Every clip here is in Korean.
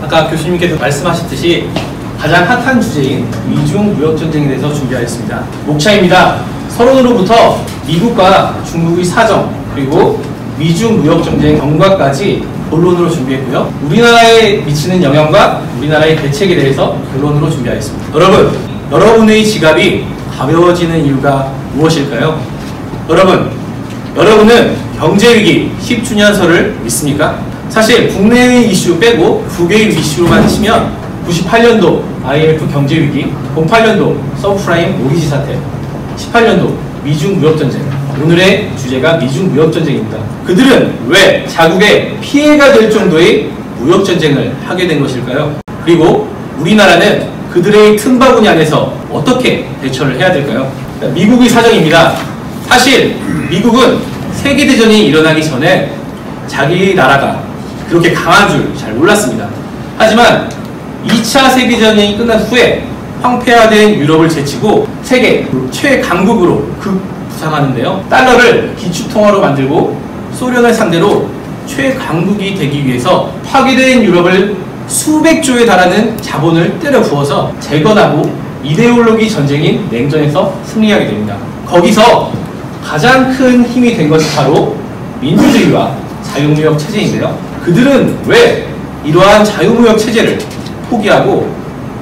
아까 교수님께서 말씀하셨듯이 가장 핫한 주제인 미중 무역전쟁에 대해서 준비하였습니다. 목차입니다. 서론으로부터 미국과 중국의 사정, 그리고 미중 무역전쟁 경과까지 본론으로 준비했고요. 우리나라에 미치는 영향과 우리나라의 대책에 대해서 본론으로 준비하였습니다. 여러분, 여러분의 지갑이 가벼워지는 이유가 무엇일까요? 여러분은 경제위기 10주년설을 믿습니까? 사실 국내의 이슈 빼고 국외의 이슈로만 치면 98년도 IMF 경제위기, 08년도 서브프라임 모기지 사태, 18년도 미중 무역전쟁. 오늘의 주제가 미중 무역전쟁입니다. 그들은 왜 자국에 피해가 될 정도의 무역전쟁을 하게 된 것일까요? 그리고 우리나라는 그들의 틈바구니 안에서 어떻게 대처를 해야 될까요? 미국의 사정입니다. 사실 미국은 세계대전이 일어나기 전에 자기 나라가 그렇게 강한 줄 잘 몰랐습니다. 하지만 2차 세계대전이 끝난 후에 황폐화된 유럽을 제치고 세계 최강국으로 급부상하는데요. 달러를 기축통화로 만들고 소련을 상대로 최강국이 되기 위해서 파괴된 유럽을 수백조에 달하는 자본을 때려 부어서 재건하고 이데올로기 전쟁인 냉전에서 승리하게 됩니다. 거기서 가장 큰 힘이 된 것이 바로 민주주의와 자유무역 체제인데요. 그들은 왜 이러한 자유무역 체제를 포기하고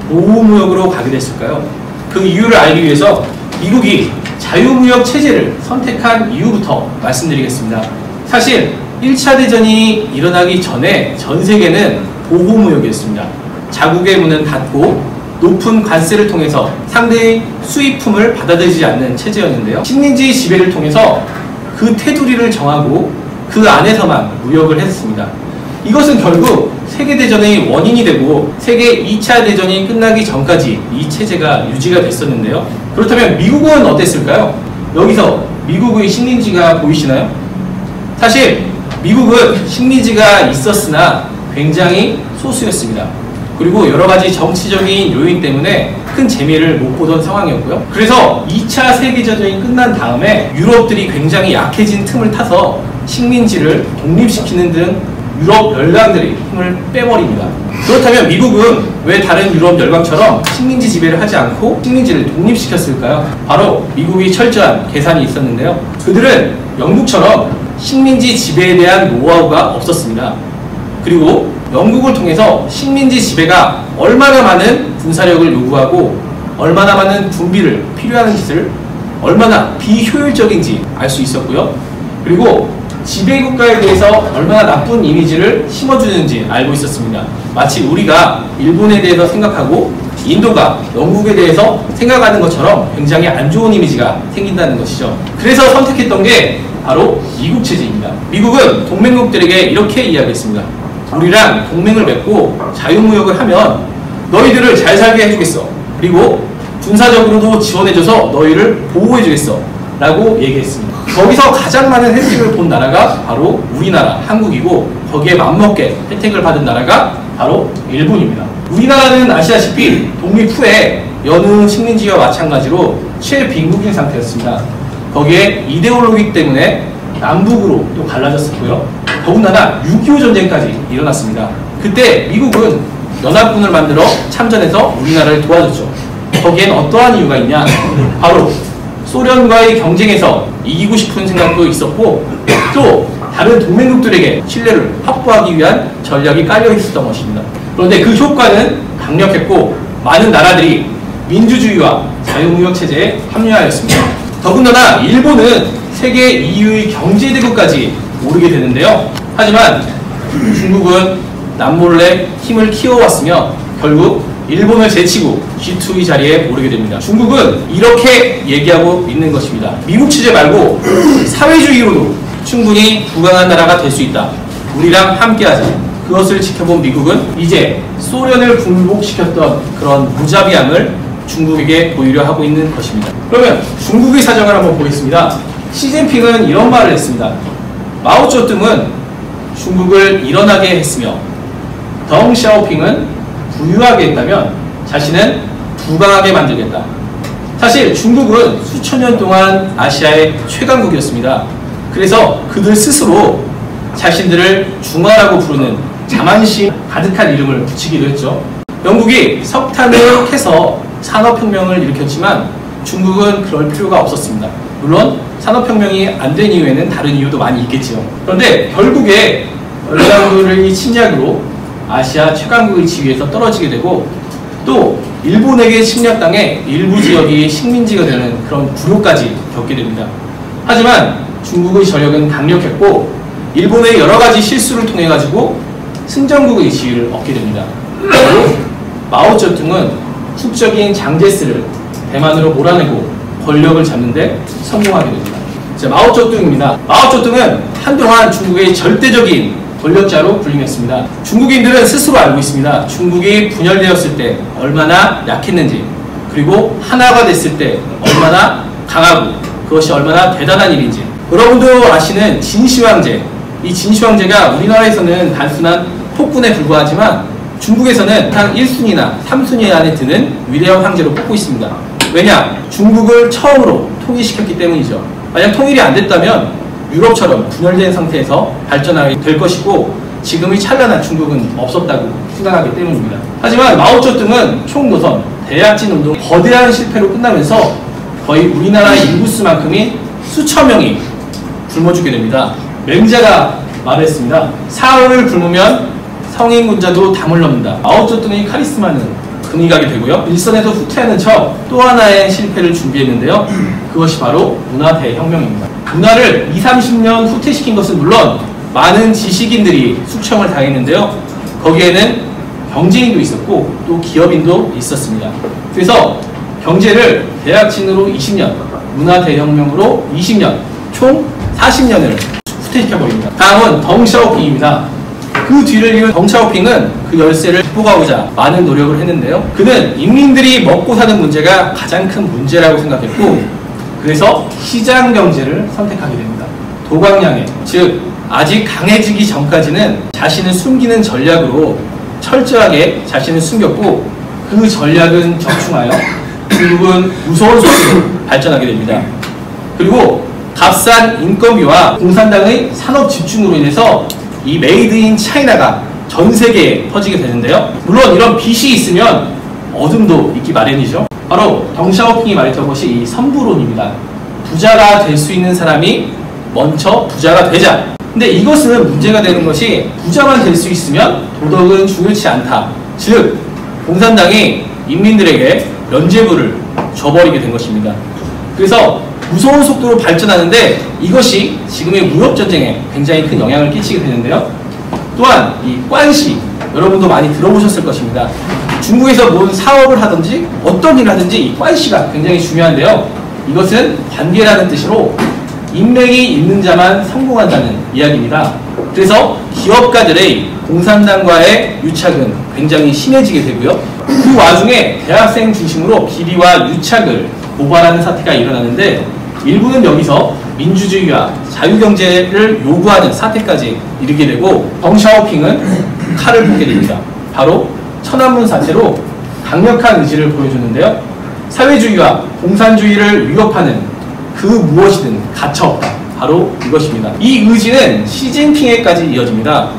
보호무역으로 가게 됐을까요? 그 이유를 알기 위해서 미국이 자유무역 체제를 선택한 이유부터 말씀드리겠습니다. 사실 1차 대전이 일어나기 전에 전 세계는 보호무역이었습니다. 자국의 문은 닫고 높은 관세를 통해서 상대의 수입품을 받아들이지 않는 체제였는데요. 식민지 지배를 통해서 그 테두리를 정하고 그 안에서만 무역을 했습니다. 이것은 결국 세계대전의 원인이 되고 세계 2차 대전이 끝나기 전까지 이 체제가 유지가 됐었는데요. 그렇다면 미국은 어땠을까요? 여기서 미국의 식민지가 보이시나요? 사실 미국은 식민지가 있었으나 굉장히 소수였습니다. 그리고 여러가지 정치적인 요인 때문에 큰 재미를 못 보던 상황이었고요. 그래서 2차 세계대전이 끝난 다음에 유럽들이 굉장히 약해진 틈을 타서 식민지를 독립시키는 등 유럽 열강들의 힘을 빼버립니다. 그렇다면 미국은 왜 다른 유럽 열강처럼 식민지 지배를 하지 않고 식민지를 독립시켰을까요? 바로 미국이 철저한 계산이 있었는데요. 그들은 영국처럼 식민지 지배에 대한 노하우가 없었습니다. 그리고 영국을 통해서 식민지 지배가 얼마나 많은 군사력을 요구하고 얼마나 많은 군비를 필요한 짓을 얼마나 비효율적인지 알 수 있었고요. 그리고 지배국가에 대해서 얼마나 나쁜 이미지를 심어주는지 알고 있었습니다. 마치 우리가 일본에 대해서 생각하고 인도가 영국에 대해서 생각하는 것처럼 굉장히 안 좋은 이미지가 생긴다는 것이죠. 그래서 선택했던 게 바로 미국 체제입니다. 미국은 동맹국들에게 이렇게 이야기했습니다. 우리랑 동맹을 맺고 자유무역을 하면 너희들을 잘 살게 해주겠어. 그리고 군사적으로도 지원해줘서 너희를 보호해주겠어. 라고 얘기했습니다. 거기서 가장 많은 혜택을 본 나라가 바로 우리나라, 한국이고 거기에 맞먹게 혜택을 받은 나라가 바로 일본입니다. 우리나라는 아시다시피 독립 후에 여느 식민지와 마찬가지로 최빈국인 상태였습니다. 거기에 이데올로기 때문에 남북으로 또 갈라졌었고요. 더군다나 6.25 전쟁까지 일어났습니다. 그때 미국은 연합군을 만들어 참전해서 우리나라를 도와줬죠. 거기엔 어떠한 이유가 있냐? 바로 소련과의 경쟁에서 이기고 싶은 생각도 있었고 또 다른 동맹국들에게 신뢰를 확보하기 위한 전략이 깔려 있었던 것입니다. 그런데 그 효과는 강력했고 많은 나라들이 민주주의와 자유무역 체제에 합류하였습니다. 더군다나 일본은 세계 2위의 경제대국까지 오르게 되는데요. 하지만 중국은 남몰래 힘을 키워왔으며 결국 일본을 제치고 G2의 자리에 오르게 됩니다. 중국은 이렇게 얘기하고 있는 것입니다. 미국 체제 말고 사회주의로도 충분히 부강한 나라가 될 수 있다. 우리랑 함께하자. 그것을 지켜본 미국은 이제 소련을 굴복시켰던 그런 무자비함을 중국에게 보이려 하고 있는 것입니다. 그러면 중국의 사정을 한번 보겠습니다. 시진핑은 이런 말을 했습니다. 마오쩌둥은 중국을 일어나게 했으며 덩샤오핑은 부유하게 했다면 자신은 부강하게 만들겠다. 사실 중국은 수천 년 동안 아시아의 최강국이었습니다. 그래서 그들 스스로 자신들을 중화라고 부르는 자만심 가득한 이름을 붙이기도 했죠. 영국이 석탄을 캐서 산업혁명을 일으켰지만 중국은 그럴 필요가 없었습니다. 물론 산업혁명이 안 된 이유에는 다른 이유도 많이 있겠지요. 그런데 결국에 열강국의 침략으로 아시아 최강국의 지위에서 떨어지게 되고 또 일본에게 침략당해 일부 지역이 식민지가 되는 그런 굴욕까지 겪게 됩니다. 하지만 중국의 저력은 강력했고 일본의 여러 가지 실수를 통해 가지고 승전국의 지위를 얻게 됩니다. 그리고 마오쩌둥은 국적인 장제스를 대만으로 몰아내고 권력을 잡는 데 성공하게 됩니다. 자, 마오쩌둥입니다. 마오쩌둥은 한동안 중국의 절대적인 권력자로 불리했습니다. 중국인들은 스스로 알고 있습니다. 중국이 분열되었을 때 얼마나 약했는지, 그리고 하나가 됐을 때 얼마나 강하고 그것이 얼마나 대단한 일인지. 여러분도 아시는 진시황제, 이 진시황제가 우리나라에서는 단순한 폭군에 불과하지만 중국에서는 한 1순위나 3순위 안에 드는 위대한 황제로 꼽고 있습니다. 왜냐? 중국을 처음으로 통일시켰기 때문이죠. 만약 통일이 안 됐다면 유럽처럼 분열된 상태에서 발전하게 될 것이고 지금의 찬란한 중국은 없었다고 생각하기 때문입니다. 하지만 마오쩌둥은 총노선, 대약진 운동 거대한 실패로 끝나면서 거의 우리나라의 인구수만큼이 수천 명이 굶어 죽게 됩니다. 맹자가 말했습니다. 사흘을 굶으면 성인 군자도 담을 넘는다. 마오쩌둥의 카리스마는 금이 가게 되고요. 일선에서 후퇴하는 척 또 하나의 실패를 준비했는데요. 그것이 바로 문화 대혁명입니다. 문화를 20, 30년 후퇴시킨 것은 물론 많은 지식인들이 숙청을 당했는데요. 거기에는 경제인도 있었고 또 기업인도 있었습니다. 그래서 경제를 대약진으로 20년, 문화 대혁명으로 20년, 총 40년을 후퇴시켜버립니다. 다음은 덩샤오핑입니다. 그 뒤를 이은 덩샤오핑은 그 열세를 극복하고자 많은 노력을 했는데요. 그는 인민들이 먹고 사는 문제가 가장 큰 문제라고 생각했고 그래서 시장 경제를 선택하게 됩니다. 도광량해, 즉 아직 강해지기 전까지는 자신을 숨기는 전략으로 철저하게 자신을 숨겼고 그 전략은 적중하여 중국은 무서운 속도로 발전하게 됩니다. 그리고 값싼 인건비와 공산당의 산업 집중으로 인해서 이 메이드 인 차이나가 전 세계에 퍼지게 되는데요. 물론 이런 빚이 있으면 어둠도 있기 마련이죠. 바로 덩샤오핑이 말했던 것이 이 선부론입니다. 부자가 될 수 있는 사람이 먼저 부자가 되자. 근데 이것은 문제가 되는 것이 부자만 될 수 있으면 도덕은 중요치 않다. 즉 공산당이 인민들에게 면죄부를 줘버리게 된 것입니다. 그래서 무서운 속도로 발전하는데 이것이 지금의 무역전쟁에 굉장히 큰 영향을 끼치게 되는데요. 또한 이 관시, 여러분도 많이 들어보셨을 것입니다. 중국에서 뭔 사업을 하든지 어떤 일을 하든지 이 관시가 굉장히 중요한데요. 이것은 관계라는 뜻으로 인맥이 있는 자만 성공한다는 이야기입니다. 그래서 기업가들의 공산당과의 유착은 굉장히 심해지게 되고요. 그 와중에 대학생 중심으로 비리와 유착을 고발하는 사태가 일어나는데 일부는 여기서 민주주의와 자유경제를 요구하는 사태까지 이르게 되고 덩샤오핑은 칼을 뽑게 됩니다. 바로 천안문 사태로 강력한 의지를 보여주는데요. 사회주의와 공산주의를 위협하는 그 무엇이든 가차없다. 바로 이것입니다. 이 의지는 시진핑에까지 이어집니다.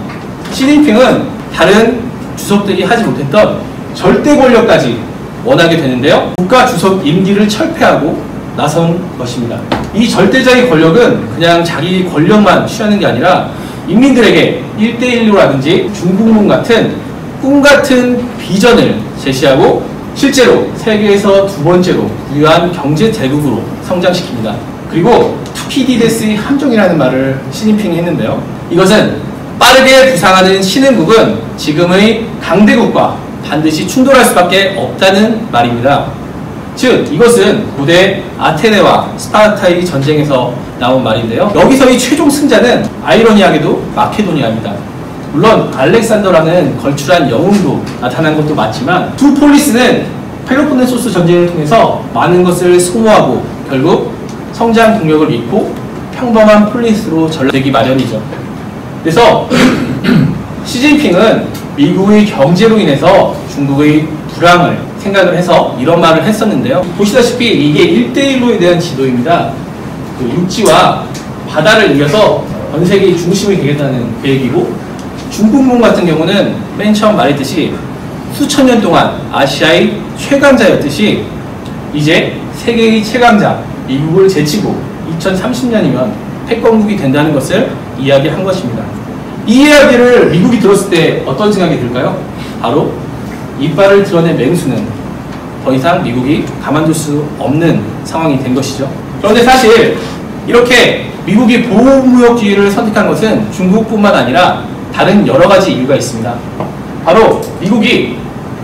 시진핑은 다른 주석들이 하지 못했던 절대 권력까지 원하게 되는데요. 국가 주석 임기를 철폐하고 나선 것입니다. 이 절대적인 권력은 그냥 자기 권력만 취하는 게 아니라 인민들에게 1대1로라든지 중국문 같은 꿈같은 비전을 제시하고 실제로 세계에서 두 번째로 부유한 경제 대국으로 성장시킵니다. 그리고 투키디데스의 함정이라는 말을 시진핑이 했는데요. 이것은 빠르게 부상하는 신흥국은 지금의 강대국과 반드시 충돌할 수밖에 없다는 말입니다. 즉 이것은 고대 아테네와 스파르타의 전쟁에서 나온 말인데요. 여기서의 최종 승자는 아이러니하게도 마케도니아입니다. 물론 알렉산더라는 걸출한 영웅도 나타난 것도 맞지만 두 폴리스는 펠로폰네소스 전쟁을 통해서 많은 것을 소모하고 결국 성장 동력을 잃고 평범한 폴리스로 전락되기 마련이죠. 그래서 시진핑은 미국의 경제로 인해서 중국의 불황을 생각을 해서 이런 말을 했었는데요. 보시다시피 이게 1대1로에 대한 지도입니다. 그 육지와 바다를 이어서 전 세계의 중심이 되겠다는 계획이고 중국몽 같은 경우는 맨 처음 말했듯이 수천 년 동안 아시아의 최강자였듯이 이제 세계의 최강자 미국을 제치고 2030년이면 패권국이 된다는 것을 이야기한 것입니다. 이 이야기를 미국이 들었을 때 어떤 생각이 들까요? 바로 이빨을 드러낸 맹수는 더 이상 미국이 가만둘 수 없는 상황이 된 것이죠. 그런데 사실 이렇게 미국이 보호무역주의를 선택한 것은 중국뿐만 아니라 다른 여러 가지 이유가 있습니다. 바로 미국이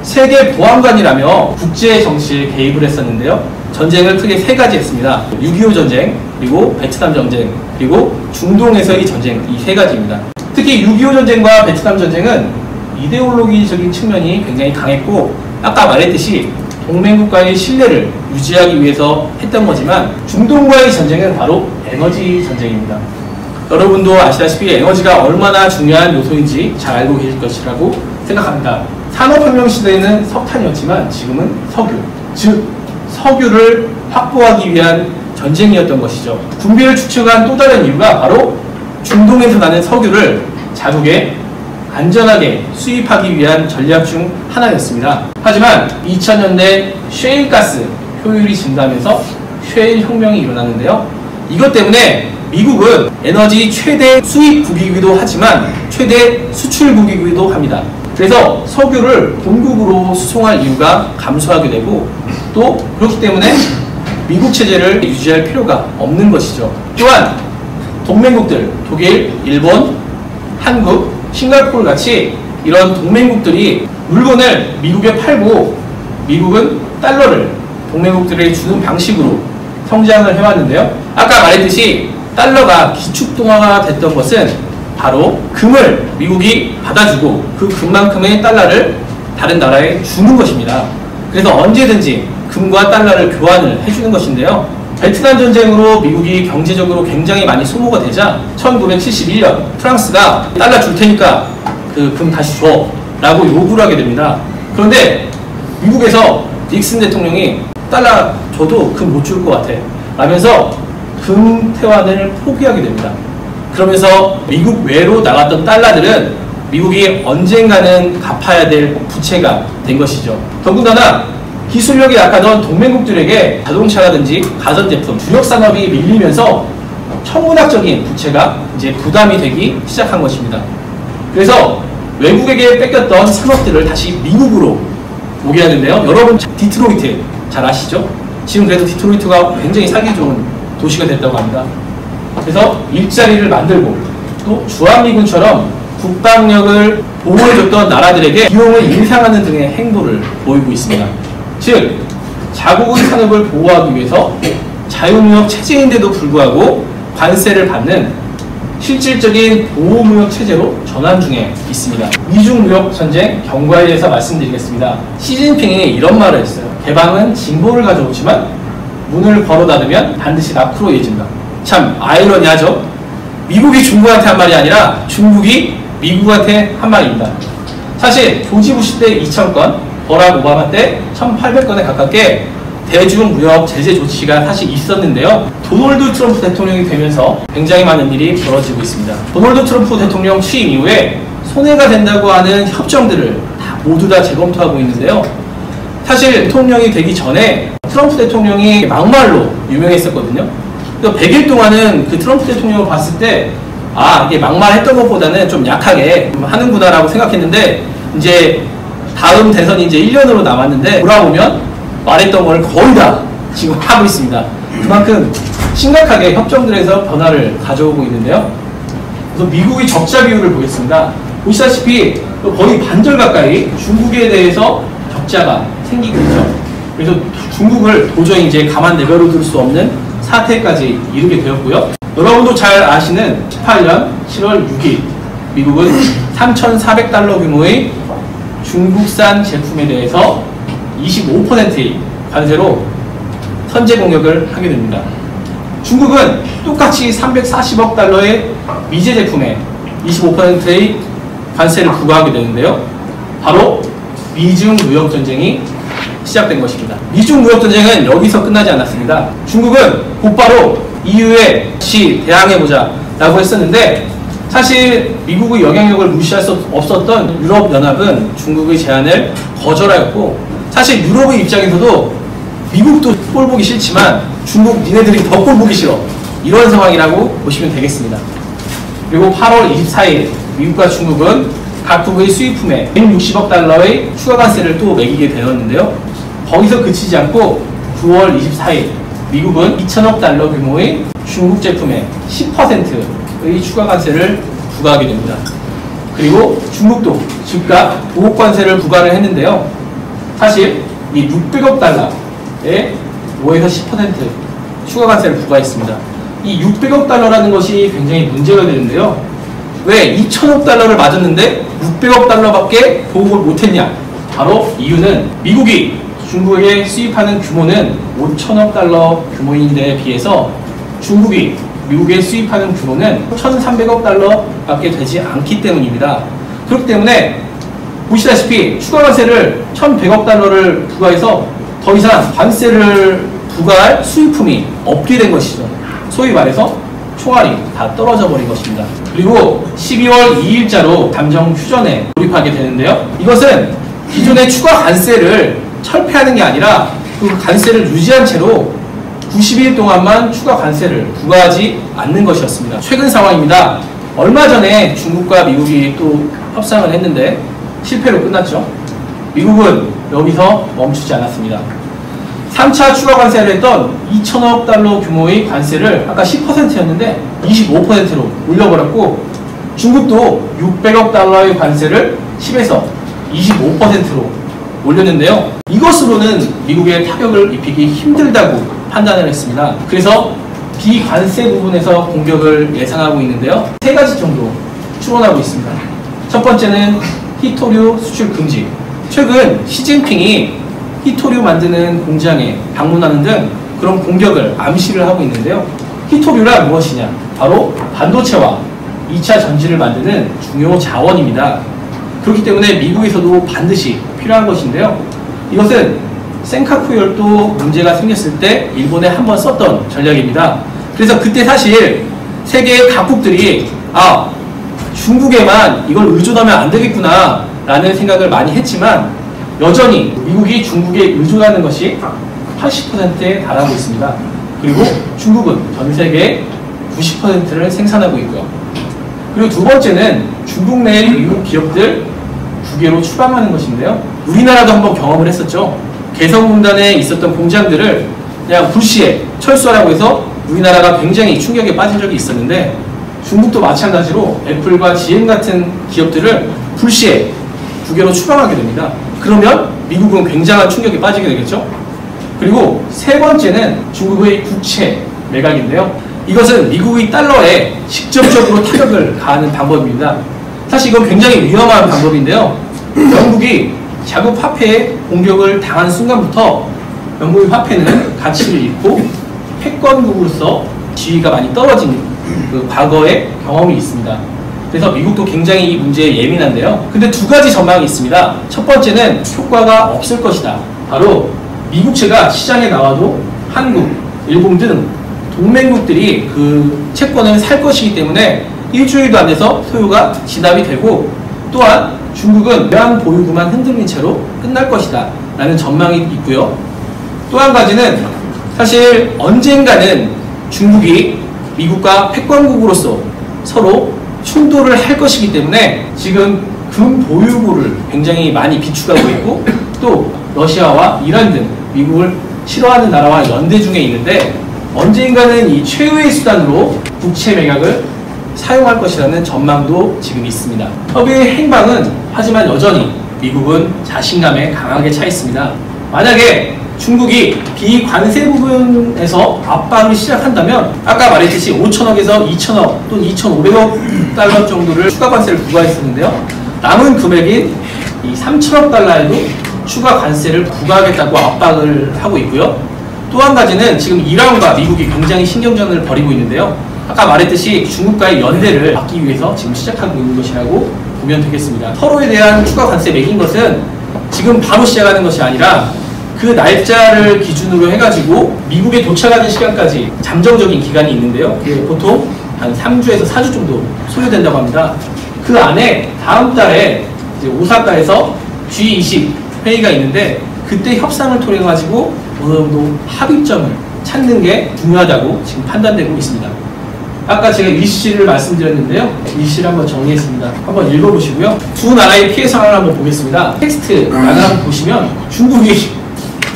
세계 보안관이라며 국제 정치에 개입을 했었는데요. 전쟁을 크게 세 가지 했습니다. 6.25 전쟁, 그리고 베트남 전쟁, 그리고 중동에서의 전쟁, 이 세 가지입니다. 특히 6.25 전쟁과 베트남 전쟁은 이데올로기적인 측면이 굉장히 강했고, 아까 말했듯이 동맹국가의 신뢰를 유지하기 위해서 했던 거지만, 중동과의 전쟁은 바로 에너지 전쟁입니다. 여러분도 아시다시피 에너지가 얼마나 중요한 요소인지 잘 알고 계실 것이라고 생각합니다. 산업혁명 시대에는 석탄이었지만 지금은 석유, 즉 석유를 확보하기 위한 전쟁이었던 것이죠. 군비를 축적한 또 다른 이유가 바로 중동에서 나는 석유를 자국에 안전하게 수입하기 위한 전략 중 하나였습니다. 하지만 2000년대 셰일가스 효율이 증가하면서 셰일 혁명이 일어나는데요. 이것 때문에 미국은 에너지 최대 수입국이기도 하지만 최대 수출국이기도 합니다. 그래서 석유를 본국으로 수송할 이유가 감소하게 되고, 또 그렇기 때문에 미국 체제를 유지할 필요가 없는 것이죠. 또한 동맹국들, 독일, 일본, 한국, 싱가포르 같이 이런 동맹국들이 물건을 미국에 팔고 미국은 달러를 동맹국들에게 주는 방식으로 성장을 해왔는데요. 아까 말했듯이 달러가 기축통화가 됐던 것은 바로 금을 미국이 받아주고 그 금만큼의 달러를 다른 나라에 주는 것입니다. 그래서 언제든지 금과 달러를 교환을 해주는 것인데요. 베트남 전쟁으로 미국이 경제적으로 굉장히 많이 소모가 되자 1971년 프랑스가 달러 줄 테니까 그 금 다시 줘 라고 요구를 하게 됩니다. 그런데 미국에서 닉슨 대통령이 달러 줘도 금 못 줄 것 같아 라면서 금 태환을 포기하게 됩니다. 그러면서 미국 외로 나갔던 달러들은 미국이 언젠가는 갚아야 될 부채가 된 것이죠. 더군다나 기술력이 약하던 동맹국들에게 자동차라든지 가전제품, 주력 산업이 밀리면서 천문학적인 부채가 이제 부담이 되기 시작한 것입니다. 그래서 외국에게 뺏겼던 산업들을 다시 미국으로 오게 하는데요. 여러분 디트로이트 잘 아시죠? 지금 그래도 디트로이트가 굉장히 살기 좋은 도시가 됐다고 합니다. 그래서 일자리를 만들고 또 주한미군처럼 국방력을 보호해줬던 나라들에게 비용을 인상하는 등의 행보를 보이고 있습니다. 즉 자국의 산업을 보호하기 위해서 자유무역 체제인데도 불구하고 관세를 받는 실질적인 보호무역 체제로 전환 중에 있습니다. 미중무역전쟁 경과에 대해서 말씀드리겠습니다. 시진핑이 이런 말을 했어요. 개방은 진보를 가져오지만 문을 걸어 닫으면 반드시 낙후로 이어진다. 참 아이러니하죠. 미국이 중국한테 한 말이 아니라 중국이 미국한테 한 말입니다. 사실 조지 부시 때 2000건, 버락 오바마 때 1800건에 가깝게 대중무역 제재 조치가 사실 있었는데요. 도널드 트럼프 대통령이 되면서 굉장히 많은 일이 벌어지고 있습니다. 도널드 트럼프 대통령 취임 이후에 손해가 된다고 하는 협정들을 모두 다 재검토하고 있는데요. 사실 대통령이 되기 전에 트럼프 대통령이 막말로 유명했었거든요. 100일 동안은 그 트럼프 대통령을 봤을 때 이게 막말했던 것보다는 좀 약하게 하는구나 라고 생각했는데, 이제 다음 대선이 이제 1년으로 남았는데 돌아오면 말했던 걸 거의 다 지금 하고 있습니다. 그만큼 심각하게 협정들에서 변화를 가져오고 있는데요. 그래서 미국의 적자 비율을 보겠습니다. 보시다시피 거의 반절 가까이 중국에 대해서 적자가 생기고 있죠. 그래서 중국을 도저히 이제 가만 내버려 둘 수 없는 사태까지 이르게 되었고요. 여러분도 잘 아시는 18년 7월 6일 미국은 3,400달러 규모의 중국산 제품에 대해서 25%의 관세로 선제 공격을 하게 됩니다. 중국은 똑같이 340억 달러의 미제 제품에 25%의 관세를 부과하게 되는데요. 바로 미중 무역 전쟁이 시작된 것입니다. 미중 무역 전쟁은 여기서 끝나지 않았습니다. 중국은 곧바로 EU에 같이 대항해보자 라고 했었는데, 사실 미국의 영향력을 무시할 수 없었던 유럽연합은 중국의 제안을 거절하였고, 사실 유럽의 입장에서도 미국도 꼴 보기 싫지만 중국 니네들이 더 꼴 보기 싫어, 이런 상황이라고 보시면 되겠습니다. 그리고 8월 24일 미국과 중국은 각국의 수입품에 160억 달러의 추가 관세를 또 매기게 되었는데요. 거기서 그치지 않고 9월 24일 미국은 2천억 달러 규모의 중국 제품에 10%의 추가 관세를 부과하게 됩니다. 그리고 중국도 즉각 보복 관세를 부과를 했는데요. 사실 이 600억 달러에 5에서 10% 추가 관세를 부과했습니다. 이 600억 달러라는 것이 굉장히 문제가 되는데요. 왜 2천억 달러를 맞았는데 600억 달러밖에 보복을 못했냐? 바로 이유는 미국이 중국에게 수입하는 규모는 5천억 달러 규모인데 비해서 중국이 미국에 수입하는 규모는 1,300억 달러밖에 되지 않기 때문입니다. 그렇기 때문에 보시다시피 추가 관세를 1,100억 달러를 부과해서 더 이상 관세를 부과할 수입품이 없게 된 것이죠. 소위 말해서 총알이 다 떨어져 버린 것입니다. 그리고 12월 2일자로 잠정 휴전에 돌입하게 되는데요. 이것은 기존의 추가 관세를 철폐하는 게 아니라 그 관세를 유지한 채로 90일 동안만 추가 관세를 부과하지 않는 것이었습니다. 최근 상황입니다. 얼마 전에 중국과 미국이 또 협상을 했는데 실패로 끝났죠. 미국은 여기서 멈추지 않았습니다. 3차 추가 관세를 했던 2천억 달러 규모의 관세를 아까 10%였는데 25%로 올려버렸고, 중국도 600억 달러의 관세를 10에서 25%로 올렸는데요. 이것으로는 미국에 타격을 입히기 힘들다고 판단을 했습니다. 그래서 비관세 부분에서 공격을 예상하고 있는데요. 3가지 정도 추론하고 있습니다. 첫 번째는 희토류 수출 금지. 최근 시진핑이 희토류 만드는 공장에 방문하는 등 그런 공격을 암시를 하고 있는데요. 희토류란 무엇이냐? 바로 반도체와 2차 전지를 만드는 중요 자원입니다. 그렇기 때문에 미국에서도 반드시 필요한 것인데요. 이것은 센카쿠 열도 문제가 생겼을 때 일본에 한번 썼던 전략입니다. 그래서 그때 사실 세계 각국들이 중국에만 이걸 의존하면 안 되겠구나 라는 생각을 많이 했지만, 여전히 미국이 중국에 의존하는 것이 80%에 달하고 있습니다. 그리고 중국은 전 세계 90%를 생산하고 있고요. 그리고 두 번째는 중국 내 미국 기업들 국외로 추방하는 것인데요. 우리나라도 한번 경험을 했었죠. 개성공단에 있었던 공장들을 그냥 불시에 철수하라고 해서 우리나라가 굉장히 충격에 빠진 적이 있었는데, 중국도 마찬가지로 애플과 GM 같은 기업들을 불시에 국외로 추방하게 됩니다. 그러면 미국은 굉장한 충격에 빠지게 되겠죠. 그리고 세 번째는 중국의 국채 매각인데요. 이것은 미국의 달러에 직접적으로 타격을 가하는 방법입니다. 사실 이건 굉장히 위험한 방법인데요. 영국이 자국 화폐에 공격을 당한 순간부터 영국의 화폐는 가치를 잃고 패권국으로서 지위가 많이 떨어진 그 과거의 경험이 있습니다. 그래서 미국도 굉장히 이 문제에 예민한데요. 근데 두 가지 전망이 있습니다. 첫 번째는 효과가 없을 것이다. 바로 미국채가 시장에 나와도 한국, 일본 등 동맹국들이 그 채권을 살 것이기 때문에 일주일도 안 돼서 소요가 진압이 되고, 또한 중국은 외환 보유고만 흔들린 채로 끝날 것이다 라는 전망이 있고요. 또 한 가지는 사실 언젠가는 중국이 미국과 패권국으로서 서로 충돌을 할 것이기 때문에 지금 금 보유고를 굉장히 많이 비축하고 있고, 또 러시아와 이란 등 미국을 싫어하는 나라와 연대 중에 있는데, 언젠가는 이 최후의 수단으로 국채 매각을 사용할 것이라는 전망도 지금 있습니다. 협의의 행방은 하지만 여전히 미국은 자신감에 강하게 차 있습니다. 만약에 중국이 비관세 부분에서 압박을 시작한다면 아까 말했듯이 5천억에서 2천억 또는 2,500억 달러 정도를 추가 관세를 부과했었는데요. 남은 금액인 이 3천억 달러에도 추가 관세를 부과하겠다고 압박을 하고 있고요. 또 한 가지는 지금 이란과 미국이 굉장히 신경전을 벌이고 있는데요. 아까 말했듯이 중국과의 연대를 막기 위해서 지금 시작하고 있는 것이라고 보면 되겠습니다. 서로에 대한 추가 관세 매긴 것은 지금 바로 시작하는 것이 아니라 그 날짜를 기준으로 해가지고 미국에 도착하는 시간까지 잠정적인 기간이 있는데요. 보통 한 3주에서 4주 정도 소요된다고 합니다. 그 안에 다음 달에 이제 오사카에서 G20 회의가 있는데 그때 협상을 통해 가지고 어느 정도 합의점을 찾는 게 중요하다고 지금 판단되고 있습니다. 아까 제가 일시를 말씀드렸는데요. 일시를 한번 정리했습니다. 한번 읽어보시고요. 두 나라의 피해 상황을 한번 보겠습니다. 텍스트 양을 한번 보시면 중국이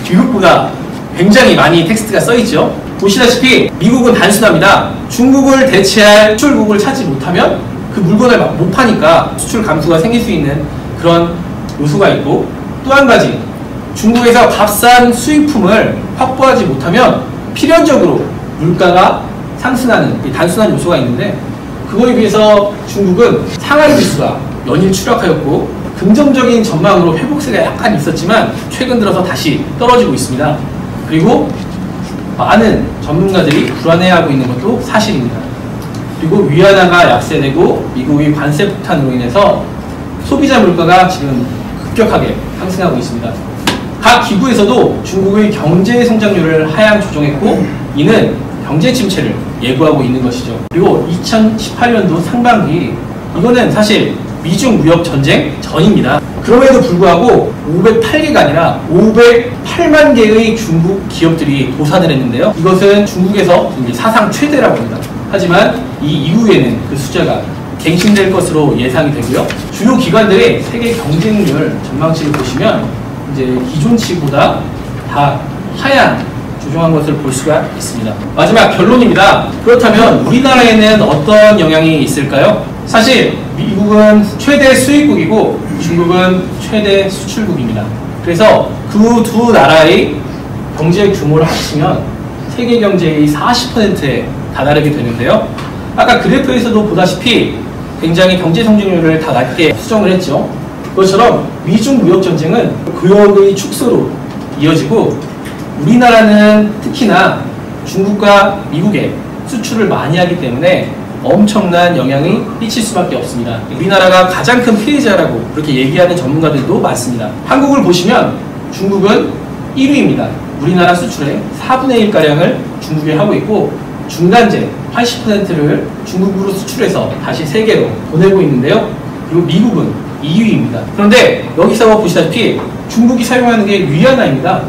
미국보다 굉장히 많이 텍스트가 써있죠. 보시다시피 미국은 단순합니다. 중국을 대체할 수출국을 찾지 못하면 그 물건을 못 파니까 수출 감소가 생길 수 있는 그런 요소가 있고, 또 한 가지 중국에서 값싼 수입품을 확보하지 못하면 필연적으로 물가가 상승하는 단순한 요소가 있는데, 그거에 비해서 중국은 상하이 지수가 연일 추락하였고 긍정적인 전망으로 회복세가 약간 있었지만 최근 들어서 다시 떨어지고 있습니다. 그리고 많은 전문가들이 불안해하고 있는 것도 사실입니다. 그리고 위안화가 약세되고 미국의 관세 폭탄으로 인해서 소비자 물가가 지금 급격하게 상승하고 있습니다. 각 기구에서도 중국의 경제 성장률을 하향 조정했고 이는 경제 침체를 예고하고 있는 것이죠. 그리고 2018년도 상반기, 이거는 사실 미중 무역 전쟁 전입니다. 그럼에도 불구하고 508개가 아니라 508만 개의 중국 기업들이 도산을 했는데요. 이것은 중국에서 사상 최대라고 합니다. 하지만 이 이후에는 그 숫자가 갱신될 것으로 예상이 되고요. 주요 기관들의 세계 경쟁률 전망치를 보시면 이제 기존치보다 다 하향 조정한 것을 볼 수가 있습니다. 마지막 결론입니다. 그렇다면 우리나라에는 어떤 영향이 있을까요? 사실 미국은 최대 수입국이고 중국은 최대 수출국입니다. 그래서 그 두 나라의 경제 규모를 합치면 세계 경제의 40%에 다다르게 되는데요. 아까 그래프에서도 보다시피 굉장히 경제 성장률을 다 낮게 수정을 했죠. 그것처럼 미중 무역 전쟁은 교역의 축소로 이어지고 우리나라는 특히나 중국과 미국에 수출을 많이 하기 때문에 엄청난 영향이 미칠 수밖에 없습니다. 우리나라가 가장 큰 피해자라고 그렇게 얘기하는 전문가들도 많습니다. 한국을 보시면 중국은 1위입니다. 우리나라 수출의 4분의 1가량을 중국에 하고 있고 중간재 80%를 중국으로 수출해서 다시 세계로 보내고 있는데요. 그리고 미국은 2위입니다. 그런데 여기서 보시다시피 중국이 사용하는 게 위안화입니다.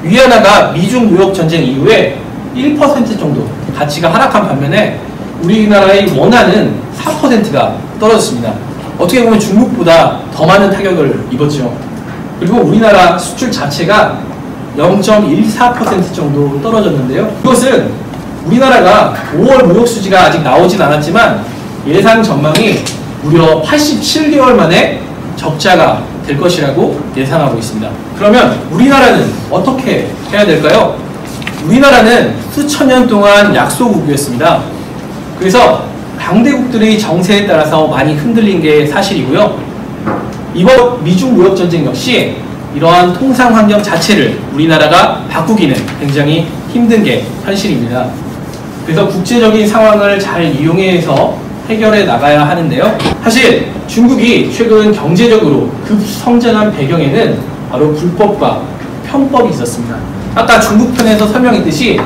위안화가 미중 무역 전쟁 이후에 1% 정도 가치가 하락한 반면에 우리나라의 원화는 4%가 떨어졌습니다. 어떻게 보면 중국보다 더 많은 타격을 입었죠. 그리고 우리나라 수출 자체가 0.14% 정도 떨어졌는데요. 이것은 우리나라가 5월 무역 수지가 아직 나오진 않았지만 예상 전망이 무려 87개월 만에 적자가 될 것이라고 예상하고 있습니다. 그러면 우리나라는 어떻게 해야 될까요? 우리나라는 수천 년 동안 약소국이었습니다. 그래서 강대국들의 정세에 따라서 많이 흔들린 게 사실이고요. 이번 미중 무역 전쟁 역시 이러한 통상 환경 자체를 우리나라가 바꾸기는 굉장히 힘든 게 현실입니다. 그래서 국제적인 상황을 잘 이용해서 해결해 나가야 하는데요. 사실 중국이 최근 경제적으로 급성장한 배경에는 바로 불법과 편법이 있었습니다. 아까 중국 편에서 설명했듯이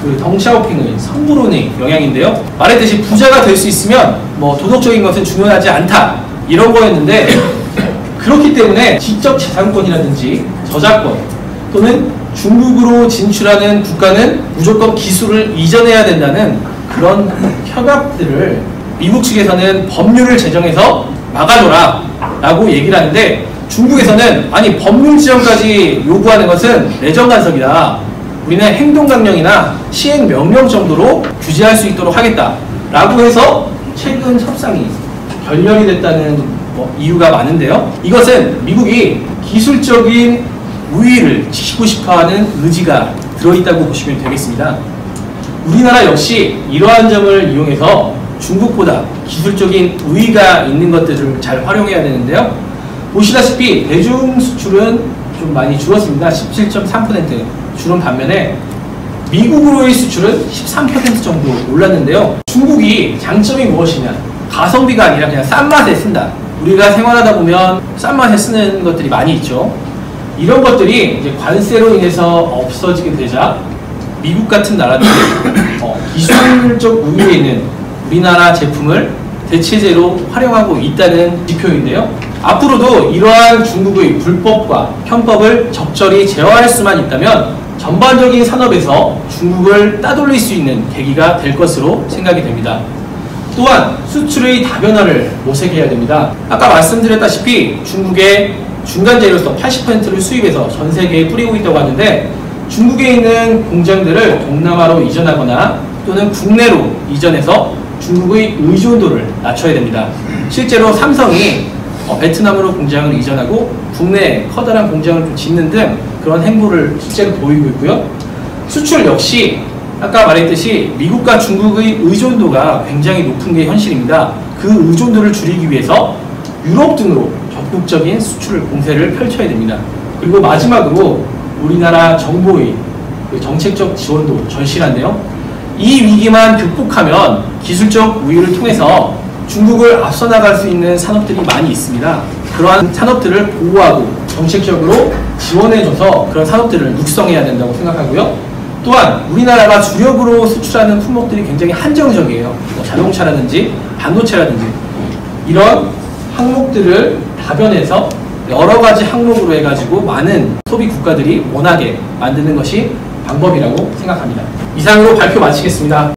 그 덩샤오핑의 선구론의 영향인데요. 말했듯이 부자가 될 수 있으면 뭐 도덕적인 것은 중요하지 않다 이런 거였는데 그렇기 때문에 지적재산권이라든지 저작권 또는 중국으로 진출하는 국가는 무조건 기술을 이전해야 된다는 그런 협약들을 미국 측에서는 법률을 제정해서 막아줘라 라고 얘기를 하는데 중국에서는 아니 법률 지정까지 요구하는 것은 내정 간섭이다. 우리는 행동강령이나 시행명령 정도로 규제할 수 있도록 하겠다 라고 해서 최근 협상이 결렬이 됐다는 이유가 많은데요. 이것은 미국이 기술적인 우위를 지키고 싶어하는 의지가 들어있다고 보시면 되겠습니다. 우리나라 역시 이러한 점을 이용해서 중국보다 기술적인 우위가 있는 것들을 잘 활용해야 되는데요. 보시다시피 대중 수출은 좀 많이 줄었습니다. 17.3% 줄은 반면에 미국으로의 수출은 13% 정도 올랐는데요. 중국이 장점이 무엇이냐? 가성비가 아니라 그냥 싼 맛에 쓴다. 우리가 생활하다 보면 싼 맛에 쓰는 것들이 많이 있죠. 이런 것들이 이제 관세로 인해서 없어지게 되자 미국 같은 나라들이 기술적 우위에 있는 우리나라 제품을 대체제로 활용하고 있다는 지표인데요. 앞으로도 이러한 중국의 불법과 편법을 적절히 제어할 수만 있다면 전반적인 산업에서 중국을 따돌릴 수 있는 계기가 될 것으로 생각이 됩니다. 또한 수출의 다변화를 모색해야 됩니다. 아까 말씀드렸다시피 중국의 중간재료로서 80%를 수입해서 전 세계에 뿌리고 있다고 하는데, 중국에 있는 공장들을 동남아로 이전하거나 또는 국내로 이전해서 중국의 의존도를 낮춰야 됩니다. 실제로 삼성이 베트남으로 공장을 이전하고 국내에 커다란 공장을 좀 짓는 등 그런 행보를 실제로 보이고 있고요. 수출 역시 아까 말했듯이 미국과 중국의 의존도가 굉장히 높은 게 현실입니다. 그 의존도를 줄이기 위해서 유럽 등으로 적극적인 수출 공세를 펼쳐야 됩니다. 그리고 마지막으로 우리나라 정부의 정책적 지원도 절실한데요. 이 위기만 극복하면 기술적 우위를 통해서 중국을 앞서 나갈 수 있는 산업들이 많이 있습니다. 그러한 산업들을 보호하고 정책적으로 지원해줘서 그런 산업들을 육성해야 된다고 생각하고요. 또한 우리나라가 주력으로 수출하는 품목들이 굉장히 한정적이에요. 자동차라든지 반도체라든지 이런 항목들을 다변해서 여러 가지 항목으로 해가지고 많은 소비 국가들이 원하게 만드는 것이 방법이라고 생각합니다. 이상으로 발표 마치겠습니다.